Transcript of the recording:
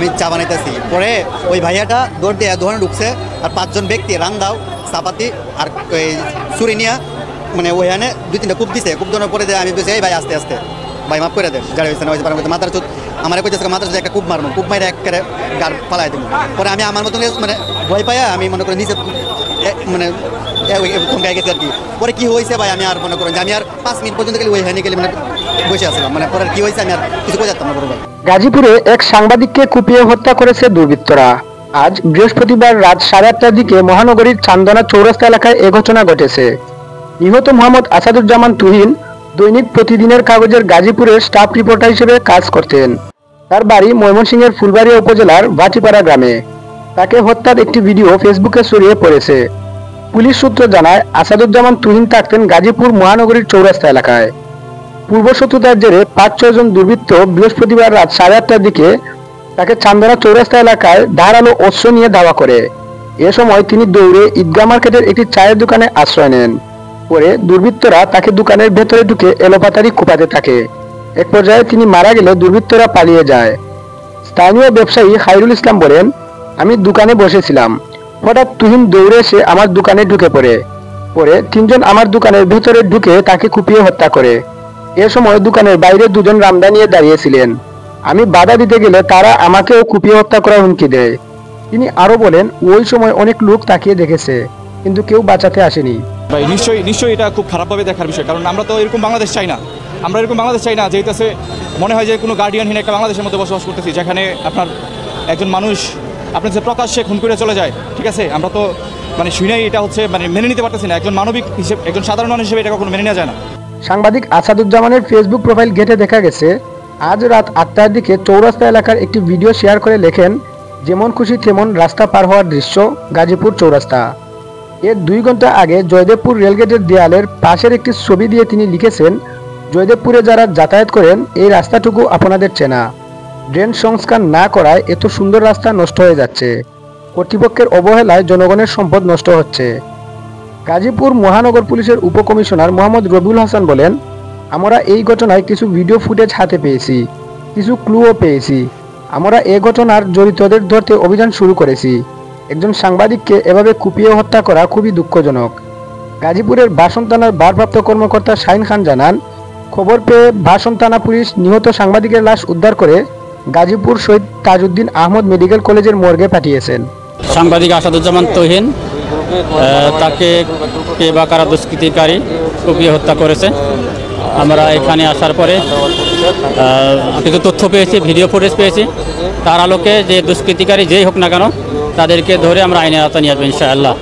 আমি চা বানাইতেছি। পরে ওই ভাইয়াটা দৌড় দিয়ে দোকানে ঢুকছে, আর 5 জন ব্যক্তি রান্দাও চাপাতি আর ওই ছুরি নিয়ে মানে ওইখানে 2-3টা কূপ দিছে। কূপ দেওয়ার পরে আমি বলছি, এই ভাই আস্তে আস্তে ভাই মাফ করে দেন, গাড়ি হয়েছে না হয়েছে মাথার চোখ আমার কইতেছে মাথার চোখ একটা কূপ মারবো, কূপ মাইরে একেবারে গাড় ফালাই দেবো। পরে আমি আমার মতন মানে ভয় পাইয়া আমি মনে করি নিচে মানে গায়ে গেছি আর কি। পরে কী হয়েছে ভাই আমি আর মনে করেন যে আমি আর 5 মিনিট পর্যন্ত গেলে ওইখানে গেলে মানে বসে আসলাম, মানে পরে কী হয়েছে আমি আর কিছু করে যেতাম না বড় ভাই। গাজীপুরে এক সাংবাদিককে কুপিয়ে হত্যা করেছে দুর্বৃত্তরা। আজ বৃহস্পতিবার রাত 8:30টার দিকে মহানগরীর চান্দনা চৌরাস্তা এলাকায় এ ঘটনা ঘটেছে। নিহত মোহাম্মদ আসাদুজ্জামান তুহিন দৈনিক প্রতিদিনের কাগজের গাজীপুরের স্টাফ রিপোর্টার হিসেবে কাজ করতেন। তার বাড়ি ময়মনসিংহের ফুলবাড়িয়া উপজেলার ভাটিপাড়া গ্রামে। তাকে হত্যার একটি ভিডিও ফেসবুকে ছড়িয়ে পড়েছে। পুলিশ সূত্র জানায়, আসাদুজ্জামান তুহিন থাকতেন গাজীপুর মহানগরীর চৌরাস্তা এলাকায়। পূর্বশত্রুতার জেরে 5-6 জন দুর্বৃত্ত বৃহস্পতিবার রাত 8:30টার দিকে তাকে চান্দনা চৌরাস্তা এলাকায় ধারালো অস্ত্র নিয়ে ধাওয়া করে। এ সময় তিনি দৌড়ে ঈদগাহ মার্কেটের একটি চায়ের দোকানে আশ্রয় নেন। পরে দুর্বৃত্তরা তাকে দোকানের ভেতরে ঢুকে এলোপাতাড়ি কুপাতে থাকে। এক পর্যায়ে তিনি মারা গেলে দুর্বৃত্তরা পালিয়ে যায়। স্থানীয় ব্যবসায়ী খায়রুল ইসলাম বলেন, আমি দোকানে বসেছিলাম, হঠাৎ তুহিন দৌড়ে এসে আমার দোকানে ঢুকে পড়ে। পরে 3 জন আমার দোকানের ভেতরে ঢুকে তাকে কুপিয়ে হত্যা করে। এ সময় দোকানের বাইরে 2 জন রামদা নিয়ে দাঁড়িয়েছিলেন। আমি বাধা দিতে গেলে তারা আমাকেও কুপিয়ে হত্যা করার হুমকি দেয়। তিনি আরো বলেন, ওই সময় অনেক লোক তাকিয়ে দেখেছে, কিন্তু কেউ বাঁচাতে আসেনি। ভাই নিশ্চয়ই এটা খুব খারাপভাবে দেখার বিষয়, কারণ আমরা তো এরকম বাংলাদেশ চাই না। আমরা এরকম বাংলাদেশ চাই না যেটাতে মনে হয় যে কোনো গার্ডিয়ানহীন একটা বাংলাদেশের মধ্যে বসবাস করতেছি, যেখানে আপনার একজন মানুষ আপনার যে প্রকাশ্যে খুন করে চলে যায়। ঠিক আছে, আমরা তো মানে শুনেই এটা হচ্ছে মানে মেনে নিতে পারতেছি না। একজন মানবিক হিসেবে, একজন সাধারণ মানুষ হিসেবে এটা কখনো মেনে নেওয়া যায় না। সাংবাদিক আসাদুজ্জামানের ফেসবুক প্রোফাইল ঘেঁটে দেখা গেছে, আজ রাত 8টার দিকে চৌরাস্তা এলাকার একটি ভিডিও শেয়ার করে লেখেন, যেমন খুশি তেমন রাস্তা পার হওয়ার দৃশ্য গাজীপুর চৌরাস্তা। এর 2 ঘন্টা আগে জয়দেবপুর রেলগেটের দেয়ালের পাশের একটি ছবি দিয়ে তিনি লিখেছেন, জয়দেবপুরে যারা যাতায়াত করেন এই রাস্তাটুকু আপনাদের চেনা। ড্রেন সংস্কার না করায় এত সুন্দর রাস্তা নষ্ট হয়ে যাচ্ছে। কর্তৃপক্ষের অবহেলায় জনগণের সম্পদ নষ্ট হচ্ছে। গাজীপুর মহানগর পুলিশের উপকমিশনার মোহাম্মদ রবিউল হাসান বলেন, আমরা এই ঘটনায় কিছু ভিডিও ফুটেজ হাতে পেয়েছি, কিছু ক্লুও পেয়েছি। আমরা এই ঘটনার জড়িতদের ধরতে অভিযান শুরু করেছি। একজন সাংবাদিককে এভাবে কুপিয়ে হত্যা করা খুবই দুঃখজনক। গাজীপুরের ভাষণ থানার ভারপ্রাপ্ত কর্মকর্তা শাহিন খান জানান, খবর পেয়ে ভাষণ থানা পুলিশ নিহত সাংবাদিকের লাশ উদ্ধার করে গাজীপুর শহীদ তাজউদ্দিন আহমদ মেডিকেল কলেজের মর্গে পাঠিয়েছেন। সাংবাদিক আসাদুজ্জামান তুহিন, তাকে কে বা কারা দুষ্কৃতিকারী কুপিয়ে হত্যা করেছে। আমরা এখানে আসার পরে কিছু তথ্য পেয়েছি, ভিডিও ফুটেজ পেয়েছি। তার আলোকে যে দুষ্কৃতিকারী যেই হোক না কেন তাদেরকে ধরে আমরা আইনের আওতায় নিয়ে আসবো ইনশাআল্লাহ।